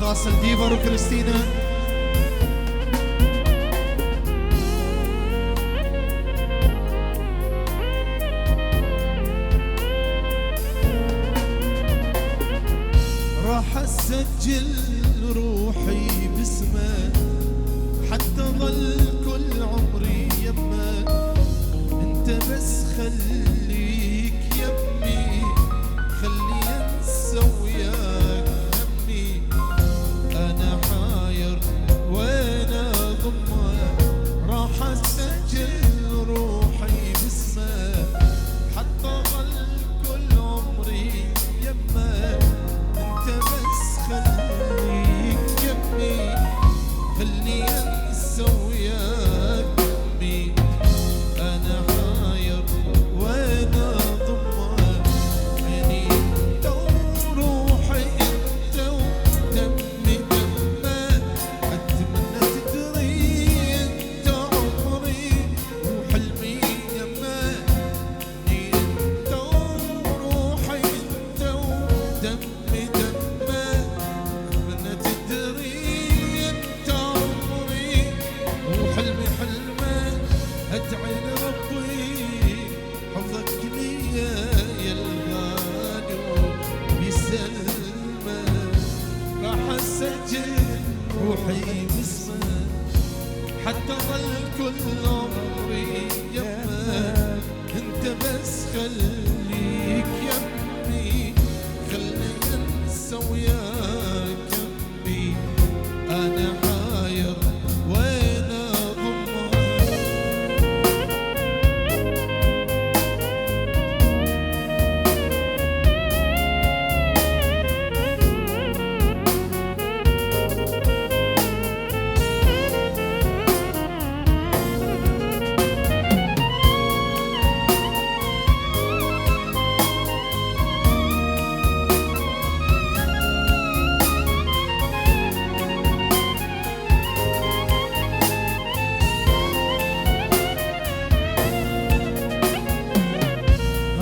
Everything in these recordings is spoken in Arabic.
خاص لديفر وكريستينا. راح اسجل روحي باسمه حتى ظل كل عمري يمه. انت بس خليك يمي، خلي انسى وياك همي. انا حاير وين اضمه، راح اسجل روحي باسمه حتى ظل كل عمري يمه. انت بس خليك يمي، خلي انسى وياك همي. انا حاير وين اضمه، عيني انت وروحي انت ودمي دمه. اتمنى تدري انت عمري وحلمي يمه. عيني انت وروحي انت ودمي دمه. اتمنى تدري انت عمري وحلمي حلمه. ادعي لربي حفظك ليا يا الغالي ويسلمه. راح اسجل روحي باسمه حتى ظل كل عمري يمه. انت بس خليك يمي، خلي انسى وياك همي. انا حاير وين اضمه.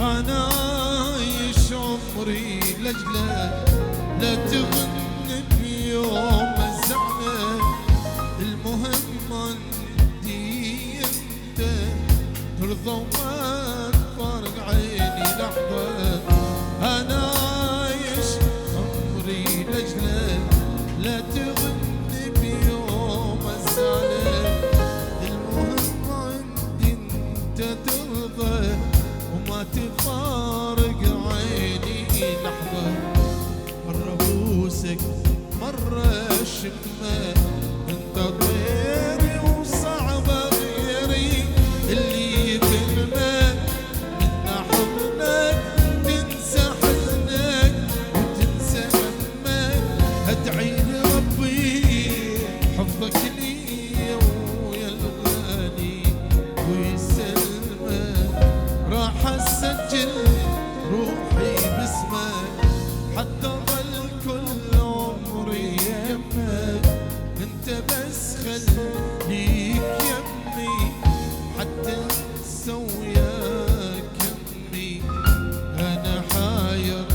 أنا عايش عمري لأجله، لا تغن بيوم الزعلة. المهم عندي أنت ترضى وما تفارق عيني لحظة. أنا عايش عمري لأجله، لا تغن بيوم الزعلة. المهم عندي أنت ترضى وما تفارق عيني لحظة. مرة بوسك مرة شمة، انت طيري وصعبة غيري. اللي يكلمك من حضنك تنسى حزنك وتنسى همك. ادعي لربي حفظك ليا ويا الغالي ويسلمك. راح اسجل روحي باسمك حتى ظل كل عمري يمك. انت بس خليك يمي، حتى انسى وياك همي. انا حاير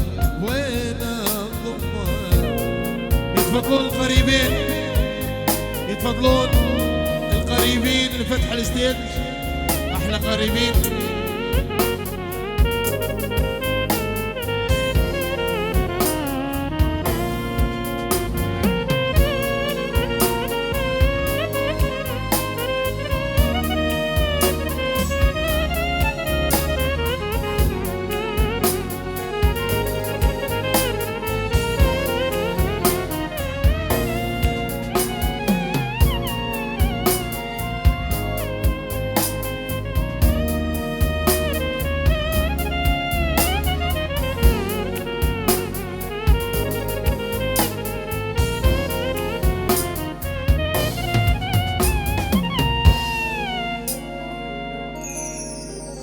وين اضمك. يتفضلون القريبين، يتفضلون القريبين لفتح الستيج. احلى قريبين.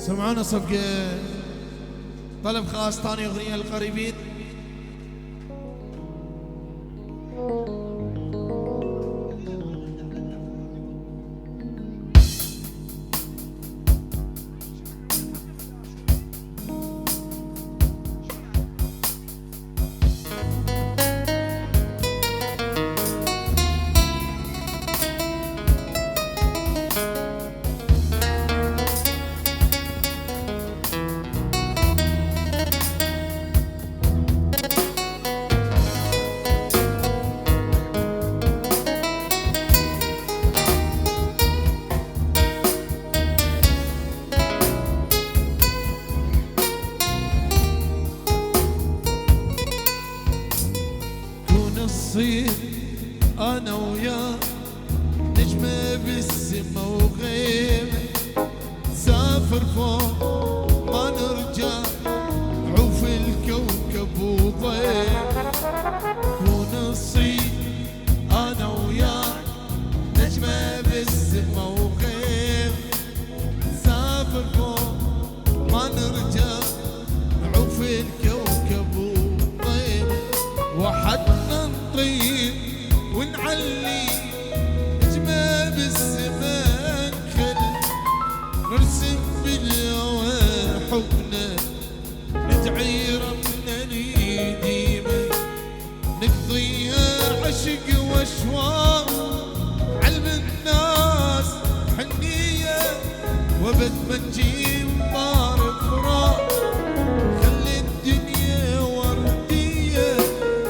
سمعونا صفقة طلب خاص ثاني أغنية للقريبين. نجمة بالسما وغيمة سافر فوق ما نرجع عوف الكوكب وضيمة كون نصيب أنا وياك نجمة بالسما وغيمة سافر فوق ما نرجع عوف الكوكب وضيمة وحدنا نطير ونعلي نجمة بالسما نخل نرسم بالهوى حبنا ندعي ربنا نديمة نقضيها عشق واشواق علم الناس حنية وبد ما نجيب طار فراق خلي الدنيا وردية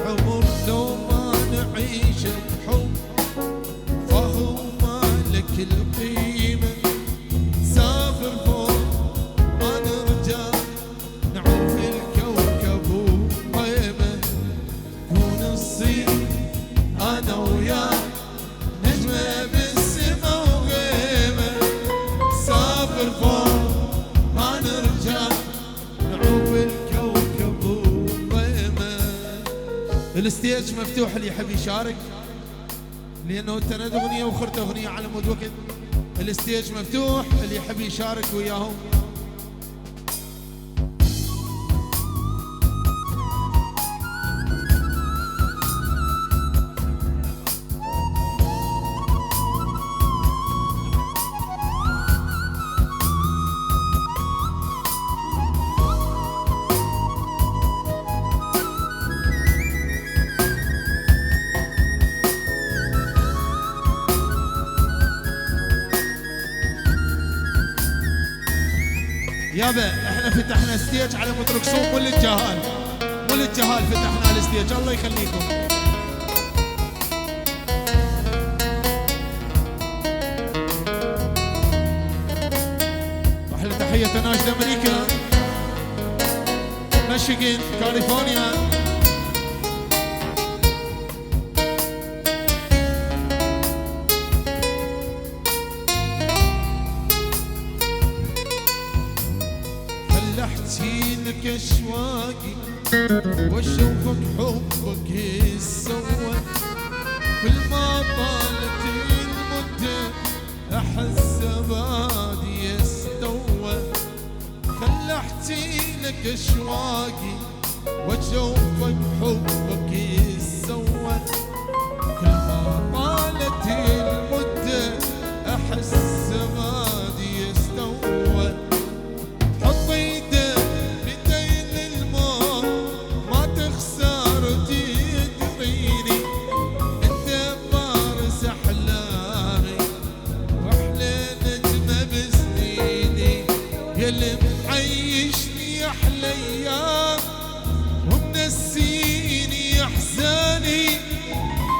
عمر لو ما نعيش بحب فهو مالك القيمة سافر فوق ما نرجع نعوف الكوكب وقيمة كون نصير أنا وياك نجمة بالسما وغيمة سافر فوق ما نرجع نعوف الكوكب وقيمة. الستيج مفتوح اللي يحب يشارك لأنه تند أغنية وخرت أغنية على مود وقت. الستيج مفتوح اللي يحب يشارك وياهم. يابا احنا فتحنا ستيج على مترك صوت مو للجهال، مو للجهال فتحنا الستيج الله يخليكم. احلى تحية ناشد امريكا ميشيغان كاليفورنيا. احكي لك اشواقي واشوفك حبك يسوى كل ما طالت المدة احس بادي يستوى. خل احكي لك اشواقي واشوفك حبك يسوى كل ما طالت المدة احس بادي يستوى. حط ايدك بديل الموت ما تخسر تدريني انت فارس احلامي واحلى نجمة بسنيني يلي معيشني احلى ايام ومنسيني احزاني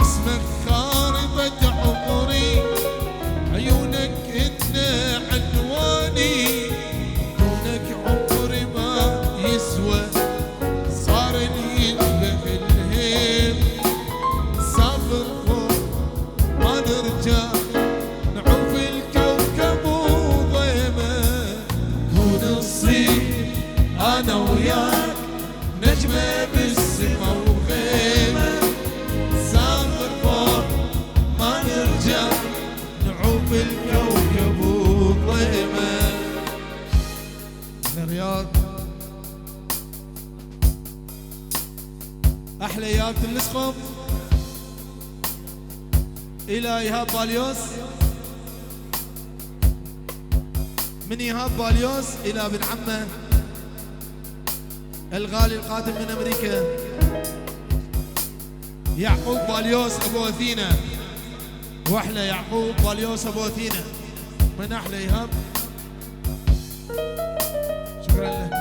اسمك خاربة عمري عيونك هن عنواني عمري ما يسوى صار لي الهيم سافر فوق ما نرجع نعوف الكوكب وضيمة كون نصيب أنا وياك نجمة بالسما وغيمة سافر فوق ما نرجع نعوف الكوكب وضيمة. الرياض احلى اياب النسخم الى ايهاب باليوس من ايهاب باليوس الى ابن عمه الغالي القادم من امريكا يعقوب باليوس ابو اثينا. واحلى يعقوب باليوس ابو اثينا من احلى ايهاب. شكرا لك.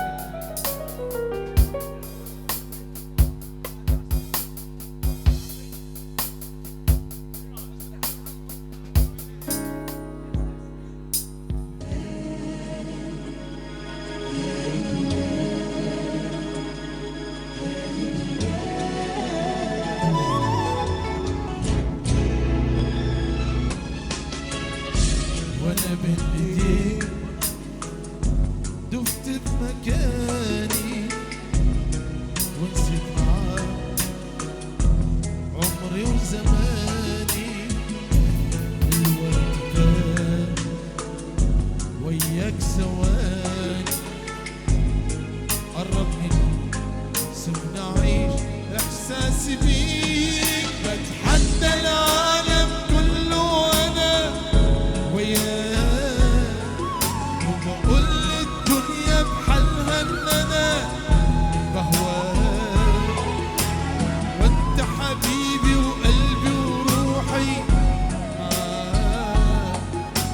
وانا بين ايديك دفت بمكاني ونسيت معاك عمري وزماني. الوقت فات وياك ثواني قربني سيبنا اعيش احساسي بيك. بتحدى العالم كله وانا وياك وبقول للدنيا بحالها ان انا بهواك. وانت حبيبي وقلبي وروحي معاك.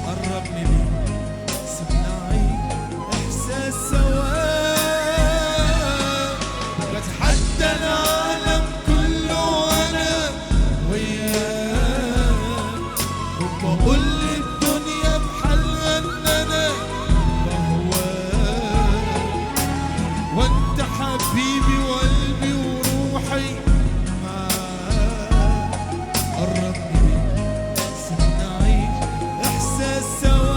قربني ليك سيبنا اعيش احساس سواك. بتحدى العالم كله وانا وياك وبقول للدنيا بحالها ان انا بهواك. وانت حبيبي وقلبي وروحي معاك. قربني ليك سيبنا اعيش احساس سواك.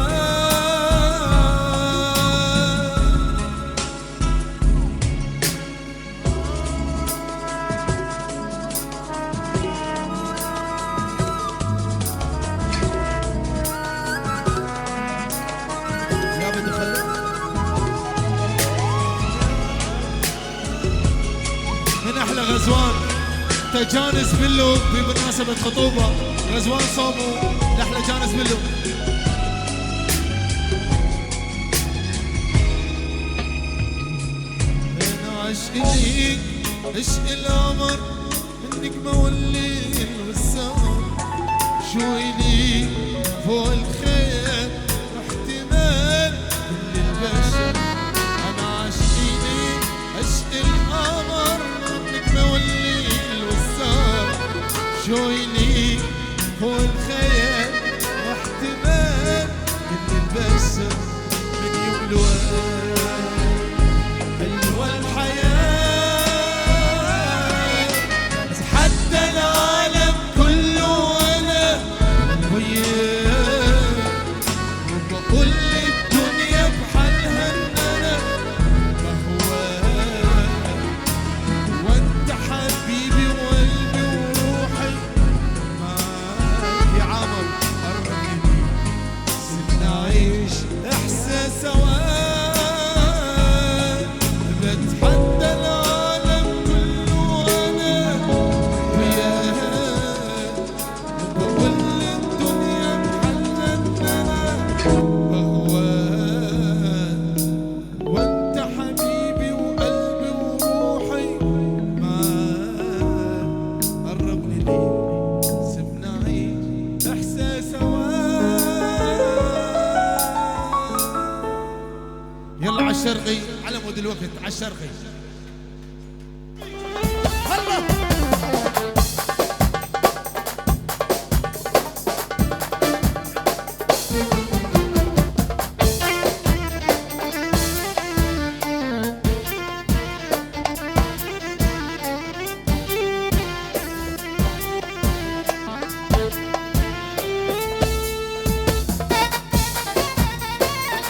يا بدي خليك من احلى غزوان تجانس بلو بمناسبة خطوبة غزوان صومو لأحلى جانس بلو. انا عشق ليك عشق القمر النجمة والليل والسمر. شوي ليك فوق الخيال احتمال كل البشر. انا عشقي ليك عشق القمر النجمة والليل والسمر. شوي ليك فوق الخيال واحتمال كل البشر. من يوم الوقت حلوة الحياة. حتى العالم كله وانا وياك وبقول للدنيا بحالها ان انا بهواك. وانت حبيبي وقلبي وروحي معاك. يا عمر قربني ليك سيبنا اعيش احساس سواك. بتحدى العالم كله وانا وياك وبقول للدنيا بحالها ان انا بهواك. وانت حبيبي وقلبي وروحي معاك. قربني ليك سيبنا اعيش احساس سواك. يلا عالشرقي على مود الوقت عالشرقي. الله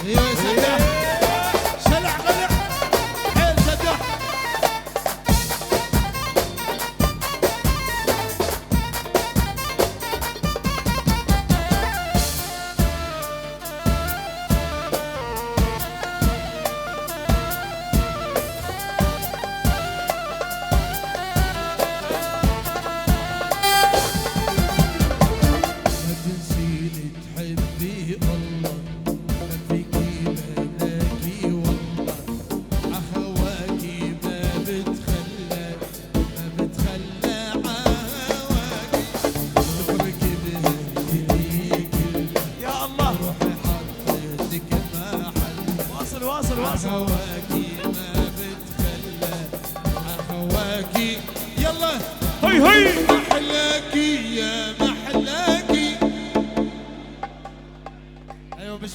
ايوه يا سداح شلع قلع حيل سداح. ما تنسيني تحبي الله ما فيكي ملاكي والله. عهواكي ما بتخلى عهواكي. نفرك بهديك يا الله روحي حطيتك محل. واصل واصل واصل. عهواكي ما بتخلى عهواكي. يلا هي هي محلاكي يا محلاكي. ايوه مش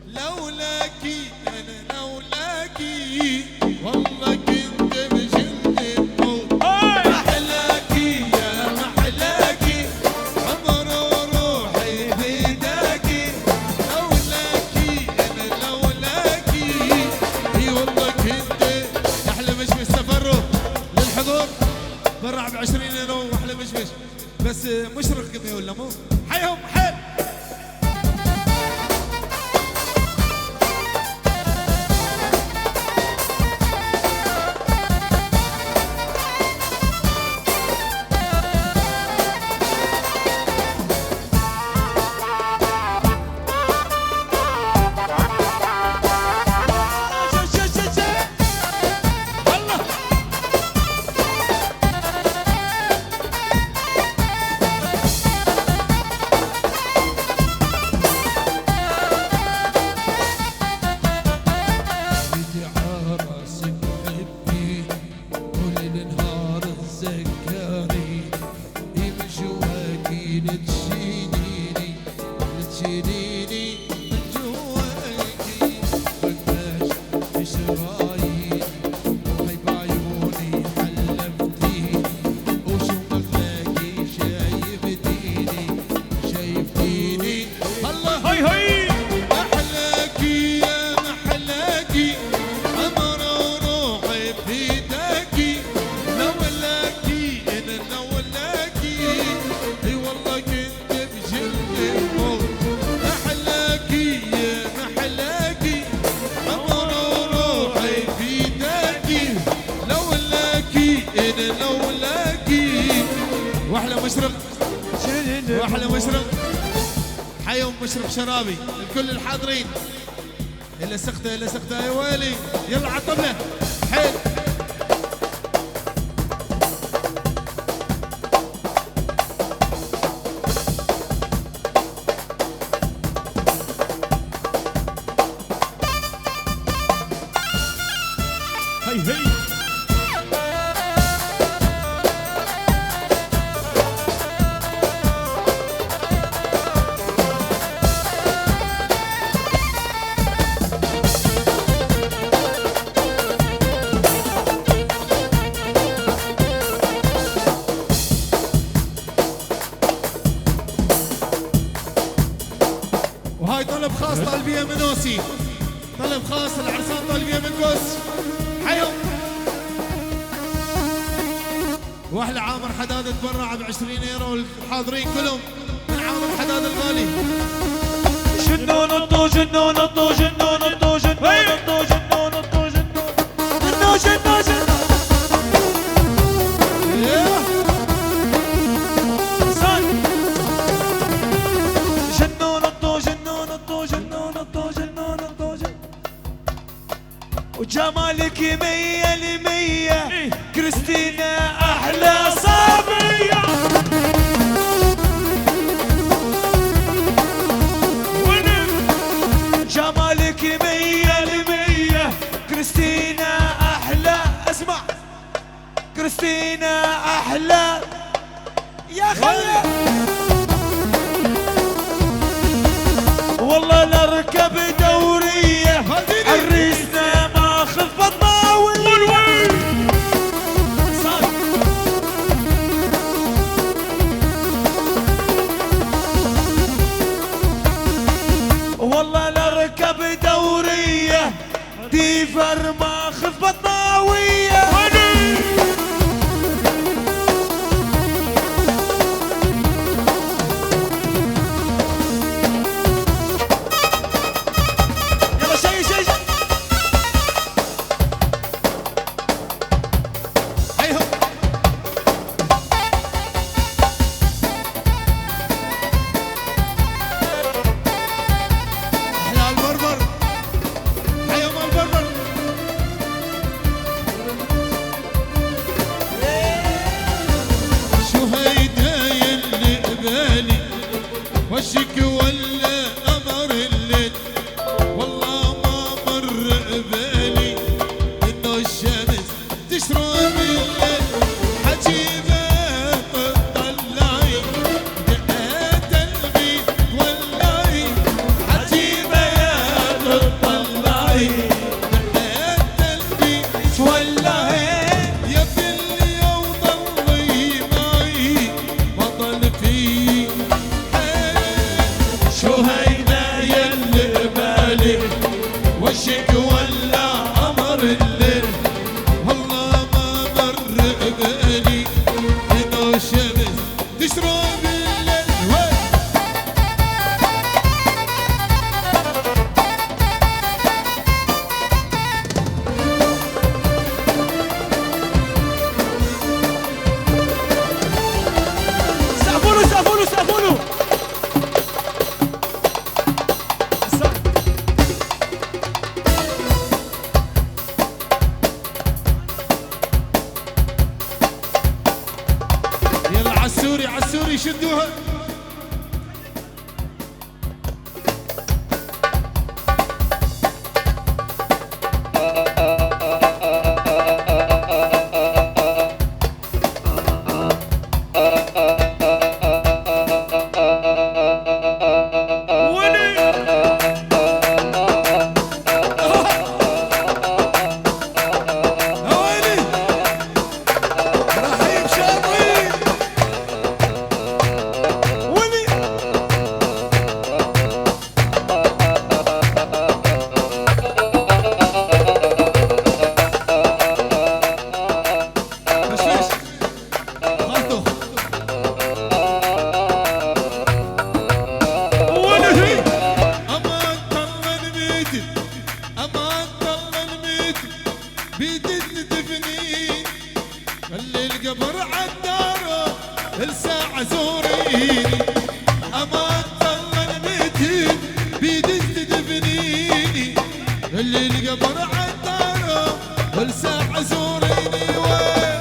لولاكي انا لولاكي والله كنت بجن الموت. محلاكي يا محلاكي عمر روحي بيداكي. شيليني من جواكي بكاش في شرايين وهي بعيوني حلفتيني وشو مخلاكي شايفتيني شايفتيني الله هاي هاي محلاكي يا محلاكي أمر روحي بيداكي نولاكي أنا نولاكي اي والله كنت بجلد الموت محلاكي يا محلاكي أمر روحي بيداكي لولاكي أنا لولاكي واحلى مشرق واحلى مشرق حيهم مشرق شرابي الكل الحاضرين الا سقطه الا سقطه يا ويلي يلا على الطبله حيل هاي هاي وهاي طلب خاص طالبيه من اوسي طلب خاص العرسان طالبيه من قوس حيهم واحلى عامر حداد تبرع ب 20 يورو الحاضرين كلهم من عامر حداد الغالي جنون الطو جنون الطو جنون الطو جنون الطو جنون الطو جنون جنون جنون جنون الطو جنون الطو جنون الطو جنون الطو وجمالك 100% كريستينا احلى صبيه جمالك 100% كريستينا احلى اسمع كريستينا احلى يا خلي والله نركب دوريه عريسنا ماخذ بطاويه والله نركب دوريه ديفر ماخذ بطاويه يلا شي شي شي حيهم احلى البربر حيهم البربر شو هيدا يلي قبالي وشك ولا قمر الليل والله ما مر قبالي انه الشمس تشرب الليل حجيبه تطلعي دقات قلبي تولعي حجيبه يا تطلعي دقات قلبي تولعي يا بلي وضلي معي ما ضل في شو هيدا يلي قبالي وشك ولا قمر الليل والله ما مر قبالي انه الشمس تشرب الليل وين سقفوا له سقفوا له سقفوا له يلا عالسوري عالسوري شدوها وين اللي القبر عداره والساعة زوريني وين.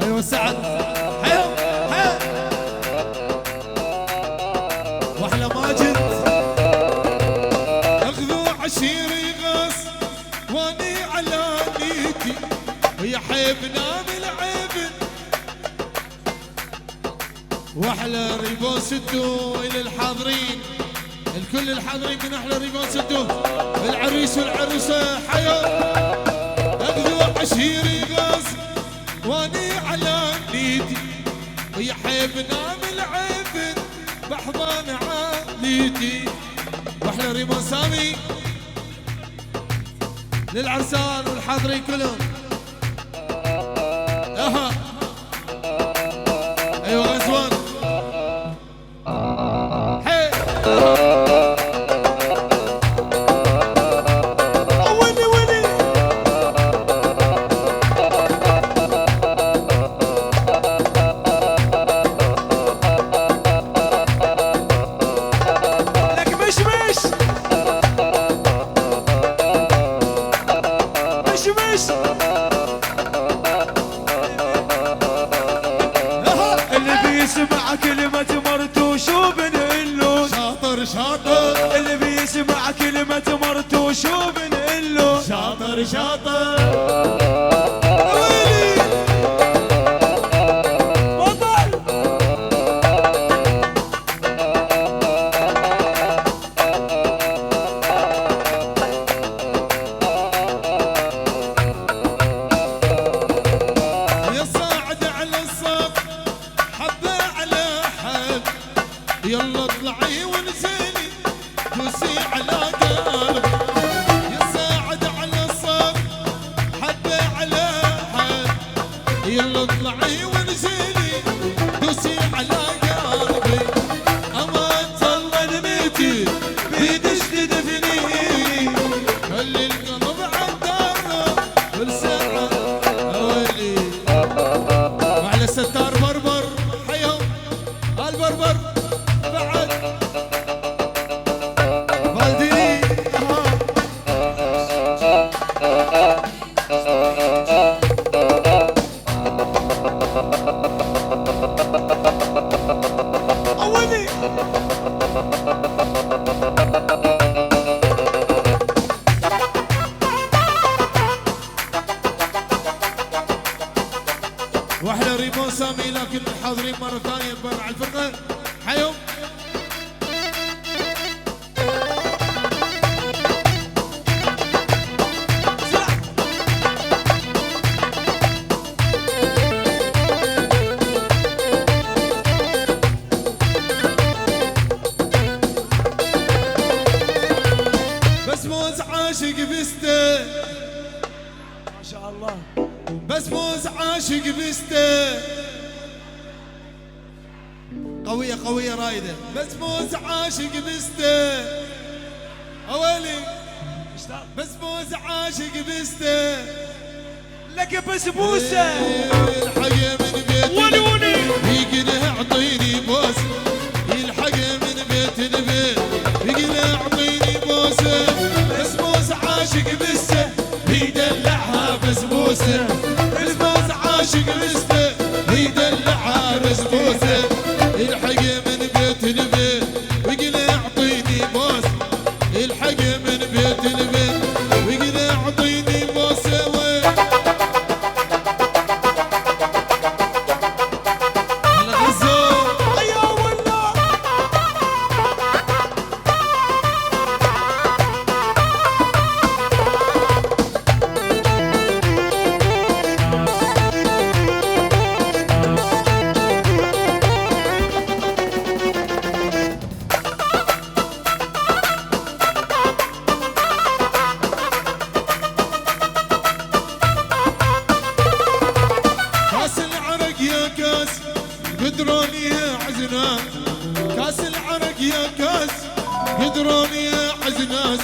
ايوه سعد حيو حيو واحلى ماجد اخذوا عشيري غص واني على نيتي ويا حيبنا من العيب واحلى ريبون سدو الى الحاضرين الكل الحاضرين من احلى ريبون سدو العريس والعروسه حيو اخذوا عشيري غص واني على نيتي ويا حيبنا من العيب بحضان عاليتي واحلى ريمون سامي للعرسان والحاضرين كلهم. اها ايوه غزوان حي بيسمع كلمة مرتو شو بنقله شاطر شاطر اللي بيسمع كلمة مرتو شو بنقله شاطر شاطر ويلي بطل يا صاعد على الصف حبه على حب يلا اطلعي وانزلي دوسي على قلبي يا صاعد على الصف حبه على حب يلا اطلعي وانزلي دوسي على قلبي امان الله نميتي بيدش تدفني خلي القلب عالدار والساعه ويلي وعلى ستار بربر حيهم البربر بعد بالديني اولي واحلى ريمون سامي لكن الحاضرين مرة ثانية برا على الفرقة حيهم بس موز عاشق بسته ما شاء الله بس موز عاشق بسته قوية قوية رايدة بس موز عاشق بسته أولي بس موز عاشق بسته لك بسبوسه الحقه من بيت ولي ولي يقله اعطيني بوس يلحقه من بيت البيت يقله اعطيني بوسه بسبوسه عاشق بسه يدلعها بسبوسه بسبوسه عاشق بسه يدلعها بسبوسه يلحقه من بيت البيت يقله اعطيني بوس يلحقه من بيت البيت يقله اعطيني بوسه وين تدرون يا عزناس كاس العرق يا كاس يدرون يا عزناس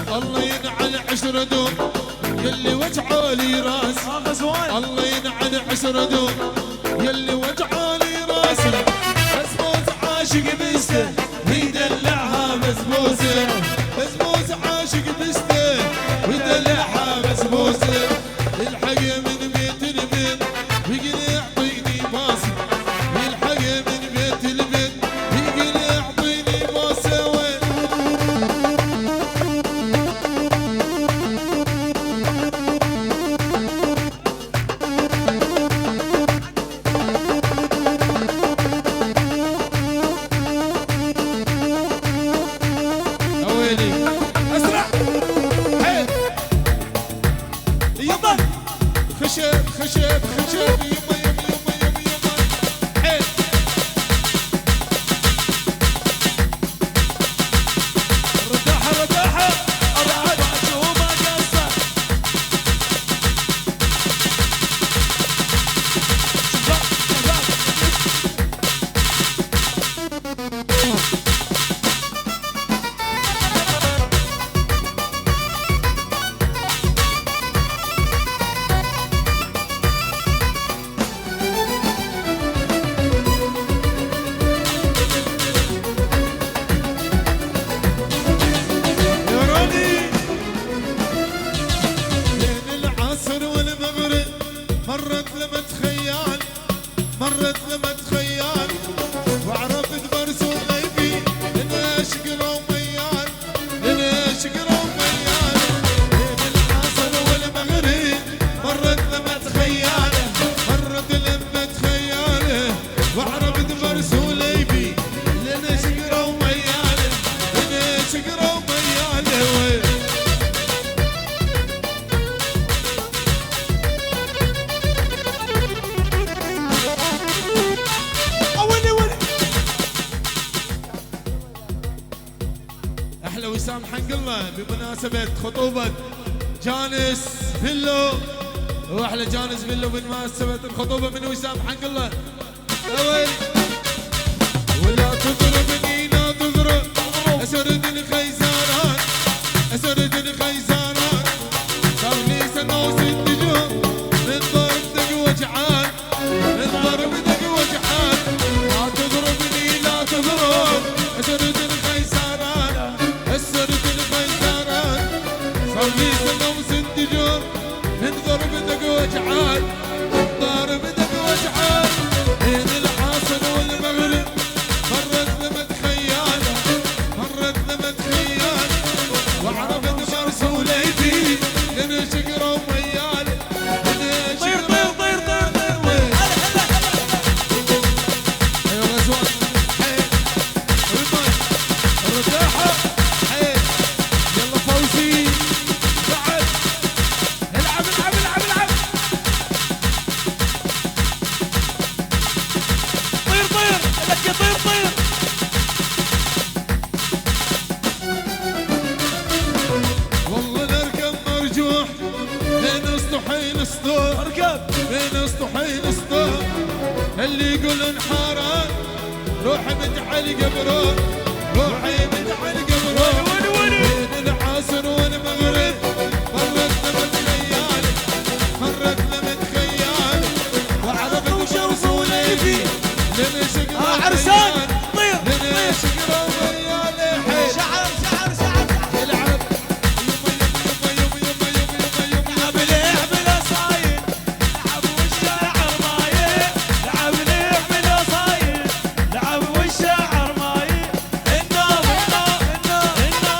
الله ينعل عشر دور يلي وجعالي راس الله ينعل عشر دور يلي وجعالي راس بسبوس عاشق بسته ويدلعها بسبوسه بسبوس عاشق بسته ويدلعها بسبوسه يلحق من بيت البيت ويقول يعطيني باص يلحق من بيت البيت ويقول يعطيني باصه وين ويلي اسرع حيل يلا خشب خشب خشب يما يما يما يما يما حيل الرداحة الرداحة أربعة وما قصر يا رامي بين العصر والمغرب مرت لما تخيل مرت لما تخيل وعرفت برسوم غيبي لنا شقرا وميال لنا شقرا وميال بين العصر والمغرب مرت لما تخيل مرت لما تخيل وعرفت برسوم غيبي لنا شقرا وميال لنا شقرا وميال وين أولي ولي احلى وسام حق الله بمناسبة خطوبة جانس فيلو واحلى جانس فيلو بمناسبة الخطوبة من وسام حق الله اوي ولا تضربني لا تضرب اسرد الخيزانات اسرد الخيزانات صار لي سنة وست جوع من ضرب دق وجعان من ضرب دق وجعان لا تضربني لا تضرب اسرد الخيزانات اسرد الخيزانات صار لي سنة وست جوع من ضرب دق وجعان من ضرب دق وجعان بين العصر والمغرب مرت لما تخيل مرت لما تخيل وعرفت مرسولي بي لنا شقرا وميال لنا طير شقرا طير طير طير طير يا غزوان حيل رمي الرداحة حيل يلا فوزي بعد العب العب العب العب طير طير لك يا طير طير والله نركب مرجوح بين اسطحين اسطول اركب بين اسطحين اسطول اللي يقول انحاران روحي متعلقة بروح روحي متعلقة بروح ولي ولي بين العصر والمغرب مرت لما تخيل مرت لما تخيل وعرفت مرسولي بي لنا شقرا عرسان وميال طير لنا شقرا وميال حيل شعر شعر شعر يلعب يما يما يما يما يما يما لعب ليه بلا صاير لعب والشاعر مايل لعب ليه بلا صاير لعب والشاعر مايل إنا إنا إنا إنا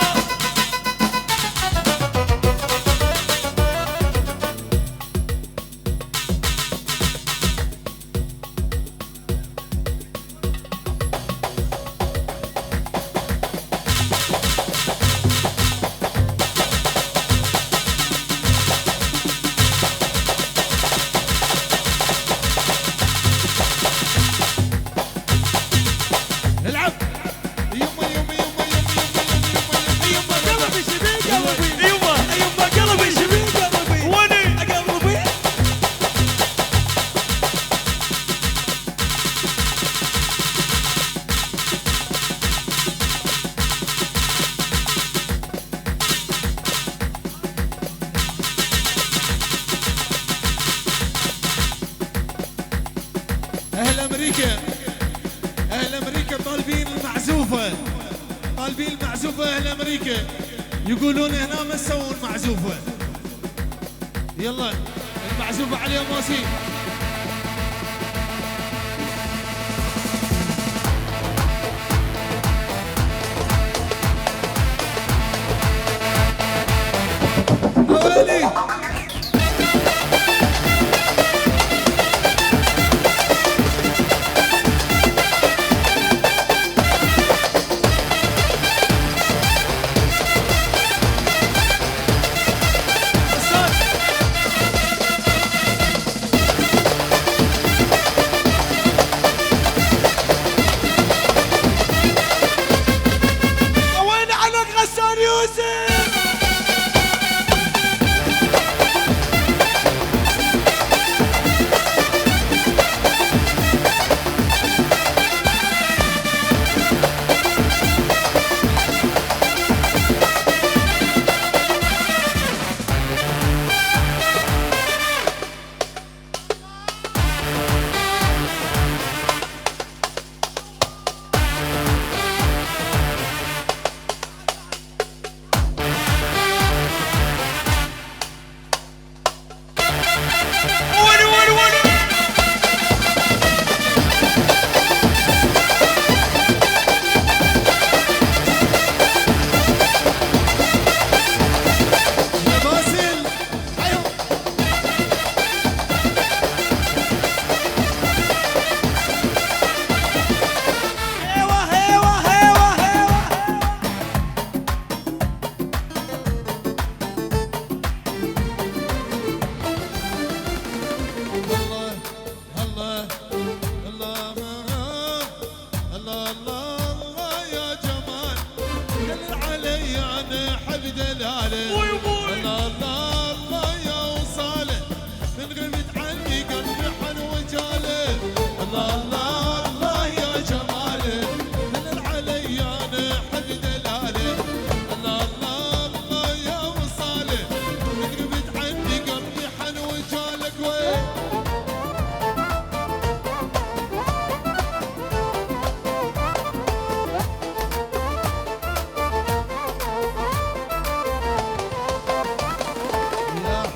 اهل امريكا، اهل امريكا طالبين المعزوفه، طالبين المعزوفه. اهل امريكا يقولون هنا ما تسوون معزوفه. يلا المعزوفه عليها موسي. أولي وين علق غسان يوسف؟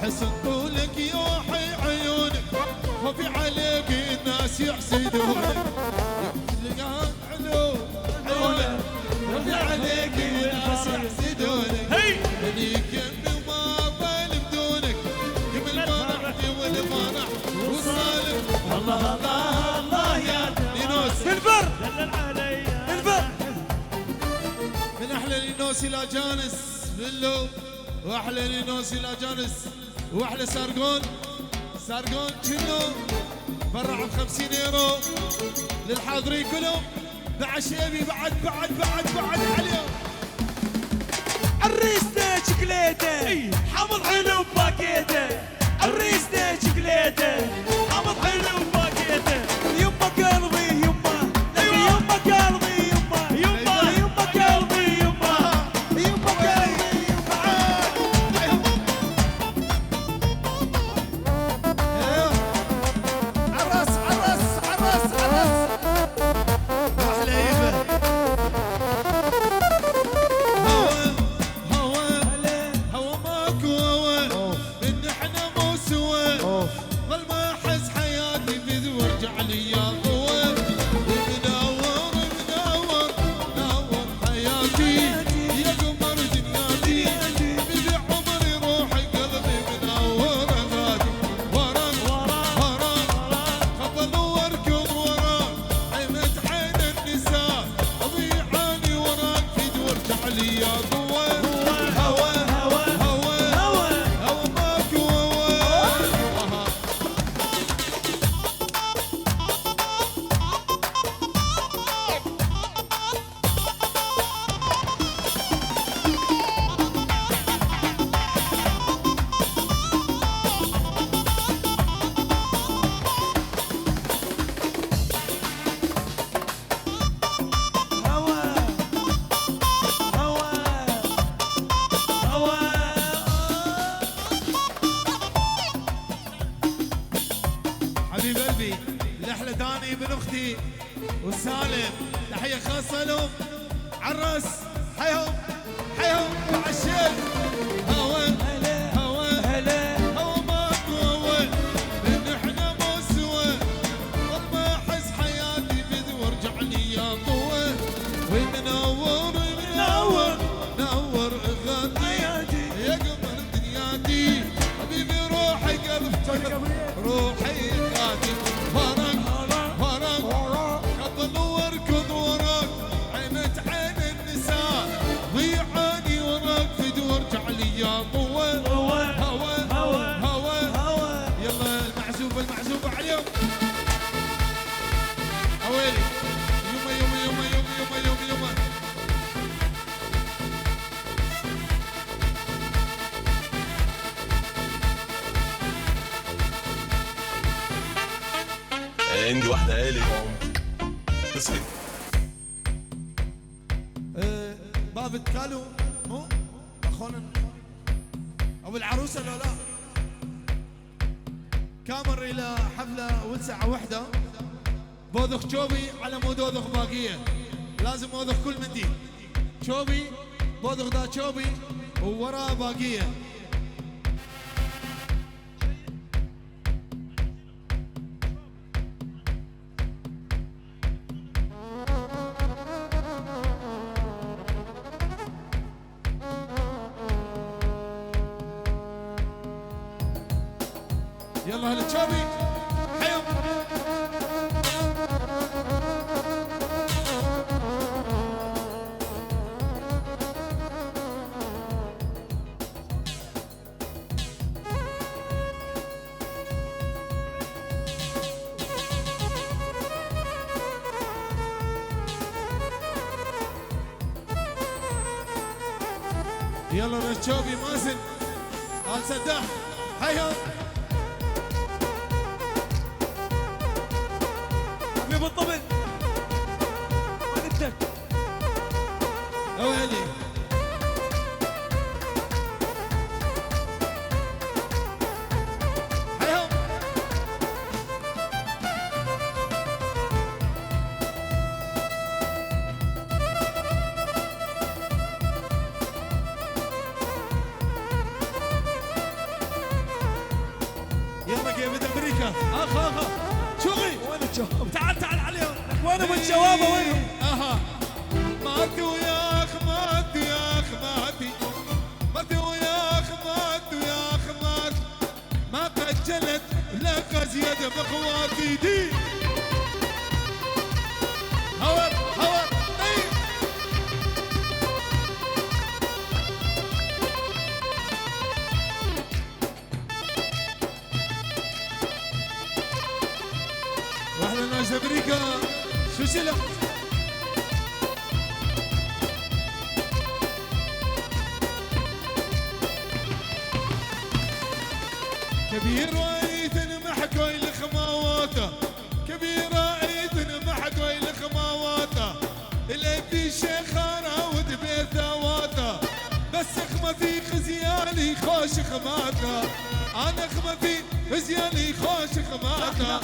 حسن طولك يوحي عيونك، خفي عليك الناس يحسدونك. لقاك علو عيونك، خفي عليك الناس يحسدونك. ليك يمي وما بال بدونك، قبل فرحتي والفرح والصالح. الله الله الله يا لينوس البر دلل علي البر. من احلى لينوس الى جانس للو، واحلى لينوس الى جانس، واحلى سارقون. سارقون كنو برع ب50 يورو للحاضرين كلهم. بعد شيبي بعد عليهم. عريسنا شكليته حمض حلو باكيته، عريسنا شكليته حمض حلو باكيته. يما قلبي يما، يما قلبي يما، يما قلبي يما، يما قلبي عرس عرس عرس عرس. واحلى هيبه. هوا ماكو هوا، من احنا مو سوا. ظل ما احس حياتي بذ وارجع لي يا قوه. منور منور منور حياتي يا قمر دنياتي. بذ عمري روحي قلبي منور غادي. وراك وراك خبل واركض وراك، عينت عين النساء اضيعاني وراك. فيد وارجع لي يا قوه. هوا ماكو هوا. احلى داني بن اختي وسالم، تحيه خاصه لهم عالراس. حيهم حيهم مع الشيخ. هوا هوا هوا ماكو هوا، لان احنا مو سوا. طول ما احس حياتي بذور رجعني يا قوه، ومنور ومنور نور غادي يا قمر دنياتي. حبيبي روحي قلب روحي غادي. فرق فرق خط وركض وراك، عينت عين النساء ضيعاني وراك في دور جعلي يا قوة. هوا هوا هوا يلا المعزوبة عليهم. اويلي يوما عندي واحدة قالي تصحي باب التكالو مو اخونا ابو العروسه لو لا كامر الى حفله والساعه واحدة. بوذخ شوبي على مود وذخ باقيه، لازم وذخ كل منديل شوبي. بوذخ ذا شوبي ووراه باقيه. يلا هلا تشوبي حيهم. يلا تشوبي مازن آل سداح حيهم. بالطبل ما ندك اويلي حيهم. يلا جيبت امريكا. اخ شوقي وين الشباب؟ تعال عليهم. وين ابو الشباب وينهم؟ اها ماتي وياك ماتي يا اخ ماتي ماتي وياك ماتي ويا اخ ماتي ما قجلت لك زياده باخواتي دي. هور طيب واحلى ناس امريكا شو سلك. كبير رايت محكوي لخماواته، كبير رايت محكوي لخماواته. الابي شيخانه ودبي ثواته، بس خمتي خزياني خوش خماته. انا خمتي خزياني خوش خماته.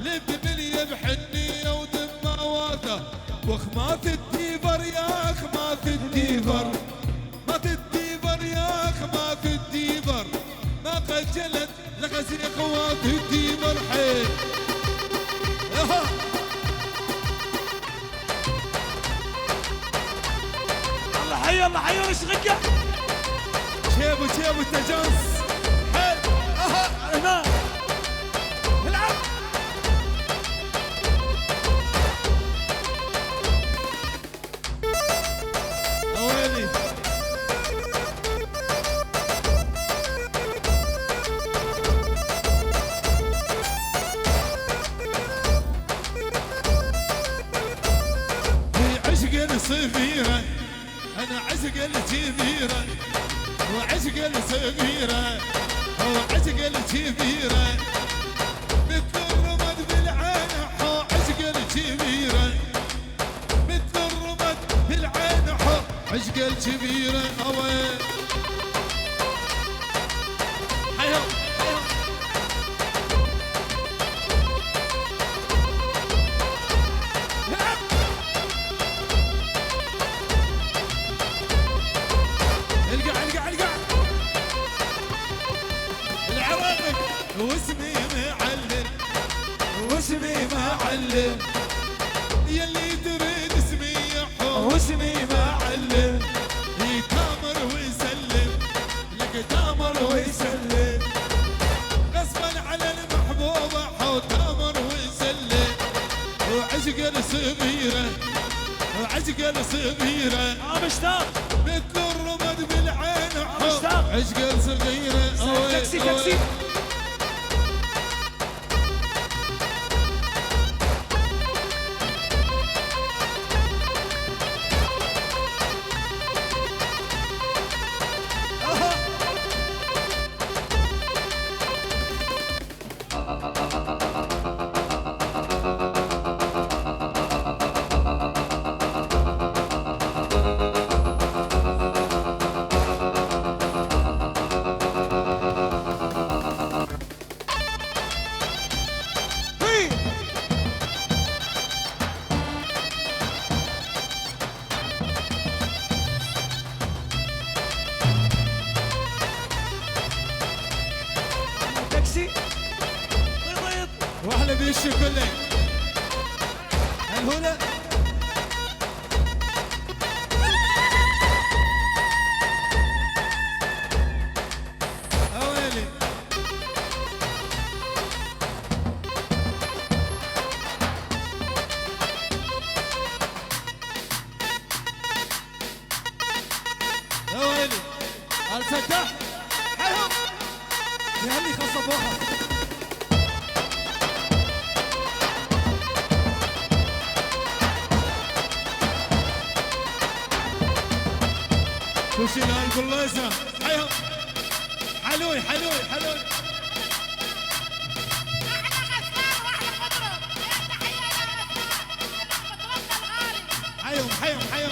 لب ملي بحنيه ودماواته، وخمات الديبر يا خمات الديبر. مات الديبر يا خمات الديبر، ما قجلت لغزي اخوات الديبر حيل. الله حي وش غقع. شيبو التجانس حيل. هنا العب. اويلي في عشق الصفيرة، انا عشق الكبيرة وعشق الصغيرة وعشق الكبيرة. مثل الرمد بالعين حو عشق الكبيرة، مثل الرمد بالعين حو عشق الكبيرة. اوي حيهم واسمي معلم يلي تريد اسمي يحوم واسمي معلم يتامر ويسلم لك تامر ويسلم غصبا على المحبوبة حو تامر ويسلم وعشق الصغيرة وعشق الصغيرة مشتاق مثل الرمد بالعين حو مشتاق. عشق الصغيرة تاكسي تاكسي تاكسي بيض واحلى بيشو كله الهنا اويلي اويلي الفتح حيهم يهني خصبوها وش البليزة حيهم حلوي حلوي حلوي حيهم حيهم حيهم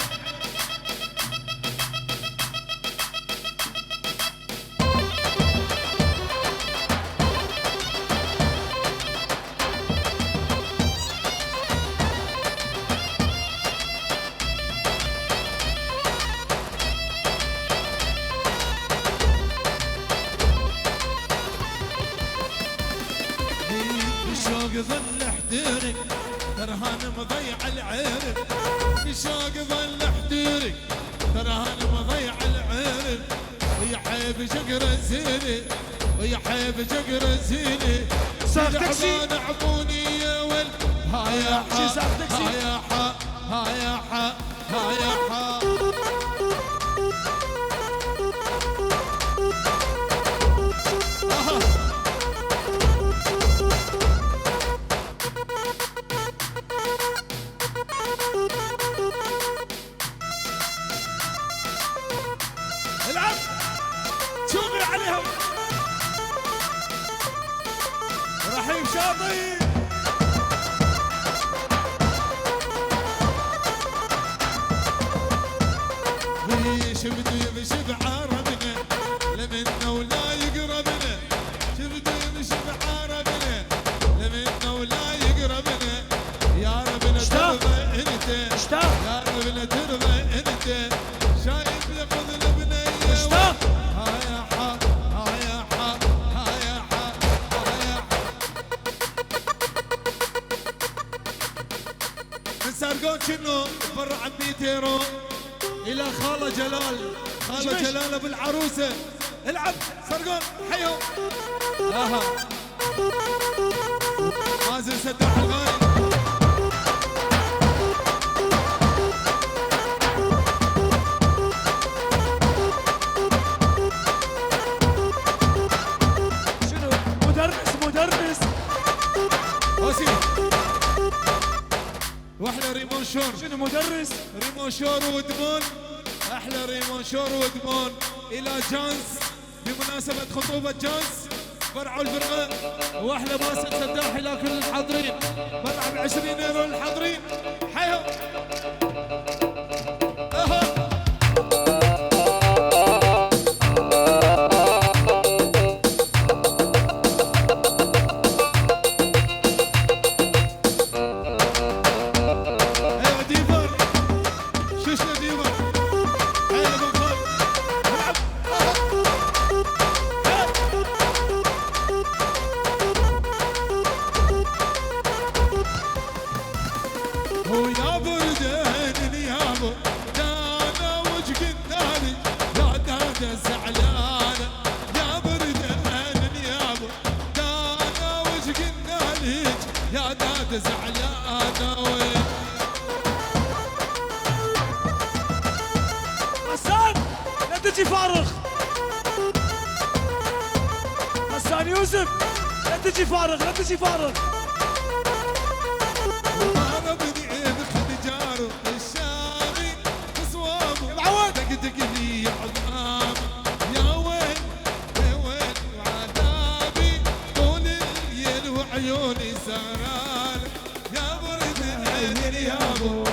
بالشوق ظل احترق ترهان مضيع العرب بالشوق ظل احترق ترهان مضيع العرب ويا حيب شقر الزيني ويا حيب شقر الزيني ساق تاكسي. عبوني يا ول ها يا شي حا ساق تاكسي. ها يا حا ها يا حا ها يا حا العب شوفي عليهم رحيم شاطئ شفتوا يمشي بعربنا لمنا ولا يقربنا شفتوا يمشي بعربنا لمنا ولا يقربنا يا ربنا اشتاق. ترضى انت اشتاق يا ربنا ترضى انت شايف ياخذ البنيه اشتاق ها يا حا ها يا حا ها يا حا ها يا حا من سارقون شنو برا عم بيتيرو الى خاله جلال خاله مش- جلال ابو العروسه العب سرقون حيو اها مازن سداح الغايب شنو مدرس اوسي واحلى ريمون شور شنو مدرس ريمون شور ودمون احلى ريمون شور ودمون الى جانس بمناسبه خطوبه جانس فرع الفرقه واحلى ماسك سداح الى كل الحاضرين فرع ب20 يورو للحاضرين حيهم اها ايوه ديفر شوشنا ديفر هيا ابو خالد العب ويا بردين يابا دانا وش قلنالي يا دادا زعلانة يا بردين يابا دانا وش قلنالي يا دادا زعلانة وين حسان لا تجي فارغ حسان يوسف لا تجي فارغ لا تجي فارغ ضربني بخنجاره الشامي بصوابه معود دقدق لي عظام يا وين يا وين وعذابي طول الليل وعيوني سهران يا برد العين يا ابو